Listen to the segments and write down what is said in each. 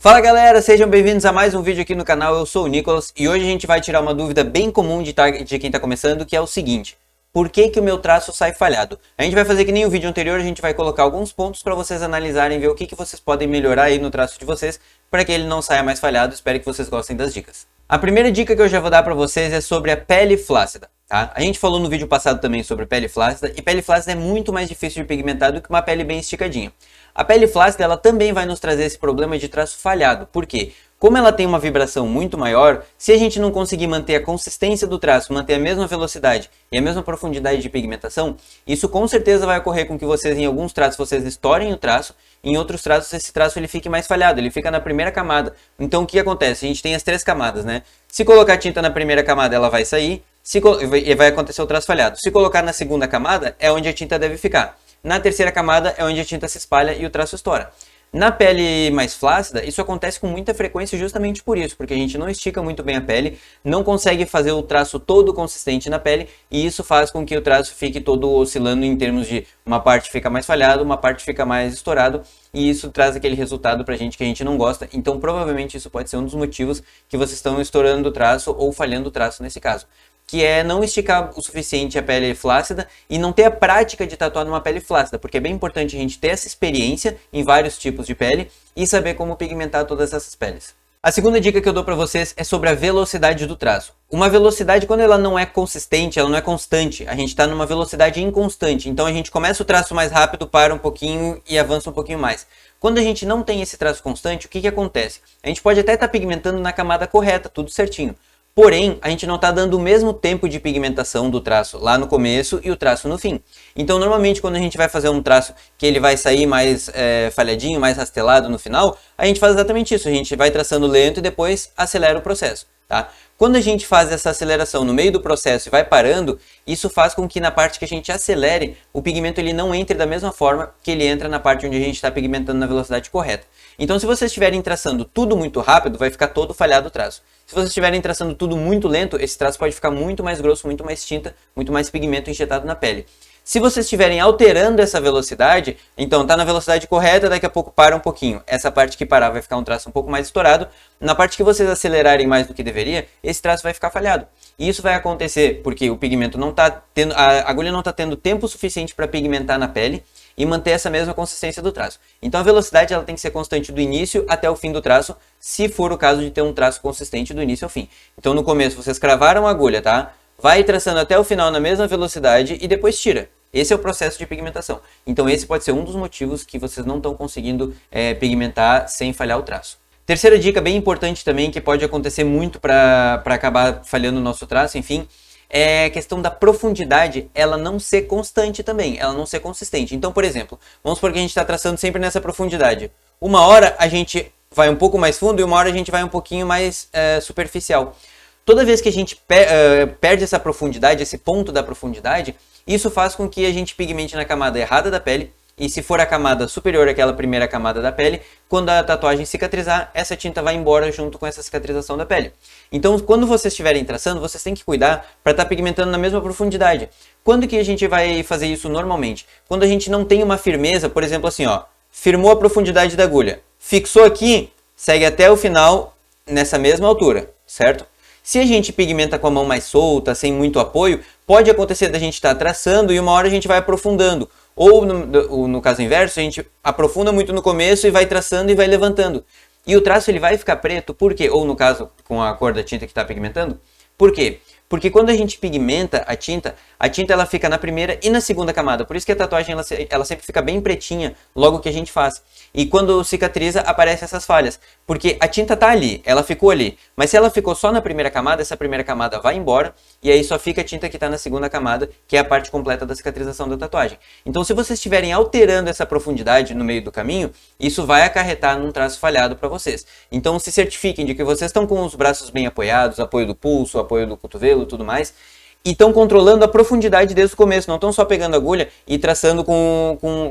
Fala galera, sejam bem-vindos a mais um vídeo aqui no canal, eu sou o Nicolas e hoje a gente vai tirar uma dúvida bem comum de quem está começando, que é o seguinte: por que que o meu traço sai falhado? A gente vai fazer que nem o vídeo anterior, a gente vai colocar alguns pontos para vocês analisarem, ver o que vocês podem melhorar aí no traço de vocês para que ele não saia mais falhado. Espero que vocês gostem das dicas. A primeira dica que eu já vou dar para vocês é sobre a pele flácida. Tá? A gente falou no vídeo passado também sobre pele flácida, e pele flácida é muito mais difícil de pigmentar do que uma pele bem esticadinha. A pele flácida ela também vai nos trazer esse problema de traço falhado. Por quê? Como ela tem uma vibração muito maior, se a gente não conseguir manter a consistência do traço, manter a mesma velocidade e a mesma profundidade de pigmentação, isso com certeza vai ocorrer com que vocês, em alguns traços, vocês estourem o traço, em outros traços, esse traço ele fique mais falhado, ele fica na primeira camada. Então o que acontece? A gente tem as três camadas, né? Se colocar tinta na primeira camada, ela vai sair, e vai acontecer o traço falhado. Se colocar na segunda camada, é onde a tinta deve ficar. Na terceira camada é onde a tinta se espalha e o traço estoura. Na pele mais flácida, isso acontece com muita frequência justamente por isso, porque a gente não estica muito bem a pele, não consegue fazer o traço todo consistente na pele, e isso faz com que o traço fique todo oscilando em termos de uma parte fica mais falhado, uma parte fica mais estourado, e isso traz aquele resultado pra gente que a gente não gosta. Então provavelmente isso pode ser um dos motivos que vocês estão estourando o traço ou falhando o traço nesse caso, que é não esticar o suficiente a pele flácida e não ter a prática de tatuar numa pele flácida, porque é bem importante a gente ter essa experiência em vários tipos de pele e saber como pigmentar todas essas peles. A segunda dica que eu dou para vocês é sobre a velocidade do traço. Uma velocidade, quando ela não é consistente, ela não é constante, a gente está numa velocidade inconstante, então a gente começa o traço mais rápido, para um pouquinho e avança um pouquinho mais. Quando a gente não tem esse traço constante, o que acontece? A gente pode até estar pigmentando na camada correta, tudo certinho. Porém, a gente não está dando o mesmo tempo de pigmentação do traço lá no começo e o traço no fim. Então, normalmente, quando a gente vai fazer um traço que ele vai sair mais falhadinho, mais rastelado no final, a gente faz exatamente isso. A gente vai traçando lento e depois acelera o processo. Tá? Quando a gente faz essa aceleração no meio do processo e vai parando, isso faz com que na parte que a gente acelere, o pigmento ele não entre da mesma forma que ele entra na parte onde a gente está pigmentando na velocidade correta. Então, se vocês estiverem traçando tudo muito rápido, vai ficar todo falhado o traço. Se vocês estiverem traçando tudo muito lento, esse traço pode ficar muito mais grosso, muito mais tinta, muito mais pigmento injetado na pele. Se vocês estiverem alterando essa velocidade, então está na velocidade correta, daqui a pouco para um pouquinho. Essa parte que parar vai ficar um traço um pouco mais estourado. Na parte que vocês acelerarem mais do que deveria, esse traço vai ficar falhado. E isso vai acontecer porque o pigmento não está tendo, a agulha não está tendo tempo suficiente para pigmentar na pele e manter essa mesma consistência do traço. Então a velocidade ela tem que ser constante do início até o fim do traço, se for o caso de ter um traço consistente do início ao fim. Então no começo vocês cravaram a agulha, tá? Vai traçando até o final na mesma velocidade e depois tira. Esse é o processo de pigmentação. Então esse pode ser um dos motivos que vocês não estão conseguindo pigmentar sem falhar o traço. Terceira dica bem importante também, que pode acontecer muito para acabar falhando o nosso traço, enfim, é a questão da profundidade, ela não ser constante também, ela não ser consistente. Então, por exemplo, vamos supor que a gente está traçando sempre nessa profundidade. Uma hora a gente vai um pouco mais fundo e uma hora a gente vai um pouquinho mais superficial. Toda vez que a gente perde essa profundidade, esse ponto da profundidade, isso faz com que a gente pigmente na camada errada da pele, e se for a camada superior àquela primeira camada da pele, quando a tatuagem cicatrizar, essa tinta vai embora junto com essa cicatrização da pele. Então, quando vocês estiverem traçando, vocês têm que cuidar para estar pigmentando na mesma profundidade. Quando que a gente vai fazer isso normalmente? Quando a gente não tem uma firmeza, por exemplo assim, ó, firmou a profundidade da agulha, fixou aqui, segue até o final nessa mesma altura, certo? Se a gente pigmenta com a mão mais solta, sem muito apoio, pode acontecer da gente estar traçando e uma hora a gente vai aprofundando. Ou no caso inverso, a gente aprofunda muito no começo e vai traçando e vai levantando. E o traço ele vai ficar preto, por quê? Ou no caso com a cor da tinta que está pigmentando, por quê? Porque quando a gente pigmenta a tinta ela fica na primeira e na segunda camada. Por isso que a tatuagem ela sempre fica bem pretinha logo que a gente faz. E quando cicatriza, aparecem essas falhas. Porque a tinta tá ali, ela ficou ali. Mas se ela ficou só na primeira camada, essa primeira camada vai embora. E aí só fica a tinta que está na segunda camada, que é a parte completa da cicatrização da tatuagem. Então se vocês estiverem alterando essa profundidade no meio do caminho, isso vai acarretar num traço falhado para vocês. Então se certifiquem de que vocês estão com os braços bem apoiados, apoio do pulso, apoio do cotovelo, tudo mais. e estão controlando a profundidade desde o começo, não estão só pegando a agulha e traçando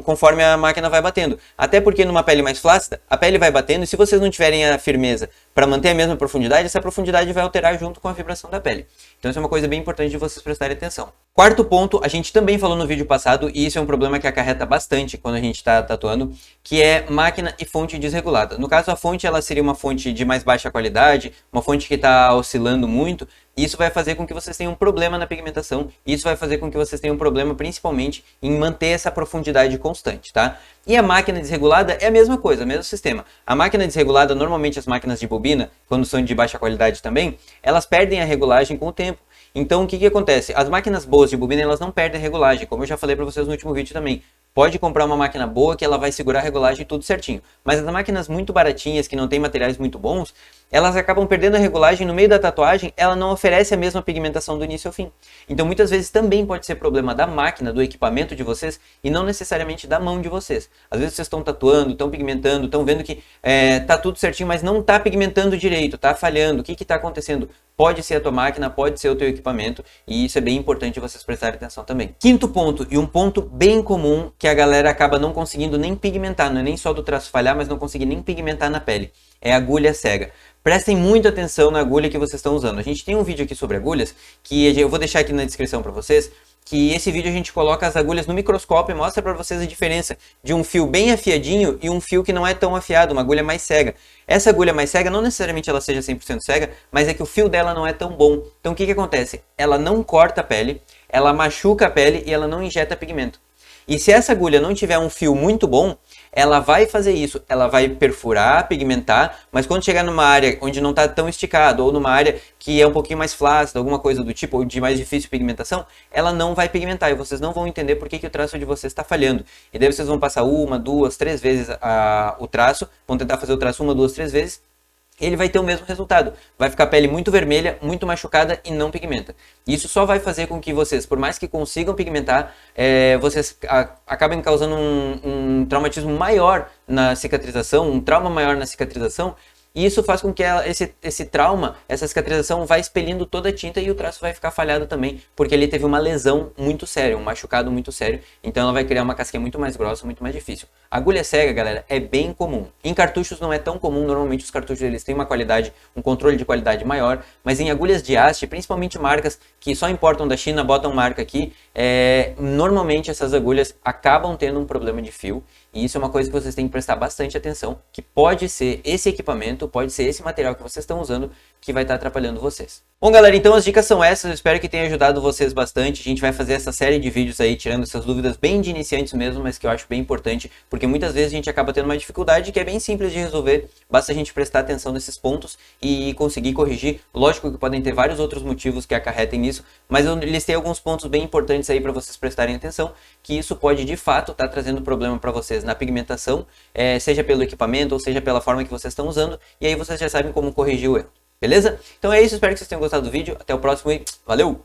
conforme a máquina vai batendo. Até porque numa pele mais flácida, a pele vai batendo e se vocês não tiverem a firmeza para manter a mesma profundidade, essa profundidade vai alterar junto com a vibração da pele. Então isso é uma coisa bem importante de vocês prestarem atenção. Quarto ponto, a gente também falou no vídeo passado, e isso é um problema que acarreta bastante quando a gente está tatuando, que é máquina e fonte desregulada. No caso, a fonte ela seria uma fonte de mais baixa qualidade, uma fonte que está oscilando muito, e isso vai fazer com que vocês tenham um problema na pigmentação, e isso vai fazer com que vocês tenham um problema principalmente em manter essa profundidade constante, tá? E a máquina desregulada é a mesma coisa, o mesmo sistema. A máquina desregulada, normalmente as máquinas de bobina, quando são de baixa qualidade também, elas perdem a regulagem com o tempo. Então o que acontece? As máquinas boas de bobina elas não perdem a regulagem, como eu já falei para vocês no último vídeo também. Pode comprar uma máquina boa que ela vai segurar a regulagem tudo certinho. Mas as máquinas muito baratinhas, que não tem materiais muito bons, elas acabam perdendo a regulagem no meio da tatuagem, ela não oferece a mesma pigmentação do início ao fim. Então muitas vezes também pode ser problema da máquina, do equipamento de vocês, e não necessariamente da mão de vocês. Às vezes vocês estão tatuando, estão pigmentando, estão vendo que tá tudo certinho, mas não está pigmentando direito, está falhando. O que está acontecendo? Pode ser a tua máquina, pode ser o teu equipamento, e isso é bem importante vocês prestarem atenção também. Quinto ponto, e um ponto bem comum, que a galera acaba não conseguindo nem pigmentar, não é nem só do traço falhar, mas não conseguir nem pigmentar na pele, é a agulha cega. Prestem muita atenção na agulha que vocês estão usando. A gente tem um vídeo aqui sobre agulhas, que eu vou deixar aqui na descrição para vocês, que esse vídeo a gente coloca as agulhas no microscópio e mostra para vocês a diferença de um fio bem afiadinho e um fio que não é tão afiado, uma agulha mais cega. Essa agulha mais cega, não necessariamente ela seja 100% cega, mas é que o fio dela não é tão bom. Então o que acontece? Ela não corta a pele, ela machuca a pele e ela não injeta pigmento. E se essa agulha não tiver um fio muito bom, ela vai fazer isso, ela vai perfurar, pigmentar, mas quando chegar numa área onde não está tão esticado, ou numa área que é um pouquinho mais flácida, alguma coisa do tipo, ou de mais difícil pigmentação, ela não vai pigmentar e vocês não vão entender por que o traço de vocês está falhando. E daí vocês vão passar uma, duas, três vezes o traço, vão tentar fazer o traço uma, duas, três vezes, ele vai ter o mesmo resultado. Vai ficar a pele muito vermelha, muito machucada e não pigmenta. Isso só vai fazer com que vocês, por mais que consigam pigmentar, vocês acabem causando um traumatismo maior na cicatrização, um trauma maior na cicatrização. E isso faz com que esse trauma, essa cicatrização vai expelindo toda a tinta e o traço vai ficar falhado também, porque ele teve uma lesão muito séria, um machucado muito sério, então ela vai criar uma casquinha muito mais grossa, muito mais difícil. Agulha cega, galera, é bem comum. Em cartuchos não é tão comum, normalmente os cartuchos eles têm uma qualidade, um controle de qualidade maior, mas em agulhas de haste, principalmente marcas que só importam da China, botam marca aqui, normalmente essas agulhas acabam tendo um problema de fio, e isso é uma coisa que vocês têm que prestar bastante atenção, que pode ser esse equipamento, pode ser esse material que vocês estão usando que vai estar atrapalhando vocês. Bom, galera, então as dicas são essas, eu espero que tenha ajudado vocês bastante. A gente vai fazer essa série de vídeos aí, tirando essas dúvidas bem de iniciantes mesmo, mas que eu acho bem importante, porque muitas vezes a gente acaba tendo uma dificuldade que é bem simples de resolver, basta a gente prestar atenção nesses pontos e conseguir corrigir. Lógico que podem ter vários outros motivos que acarretem nisso, mas eu listei alguns pontos bem importantes aí para vocês prestarem atenção, que isso pode de fato estar trazendo problema para vocês na pigmentação, seja pelo equipamento ou seja pela forma que vocês estão usando, e aí vocês já sabem como corrigir o erro. Beleza? Então é isso, espero que vocês tenham gostado do vídeo, até o próximo e valeu!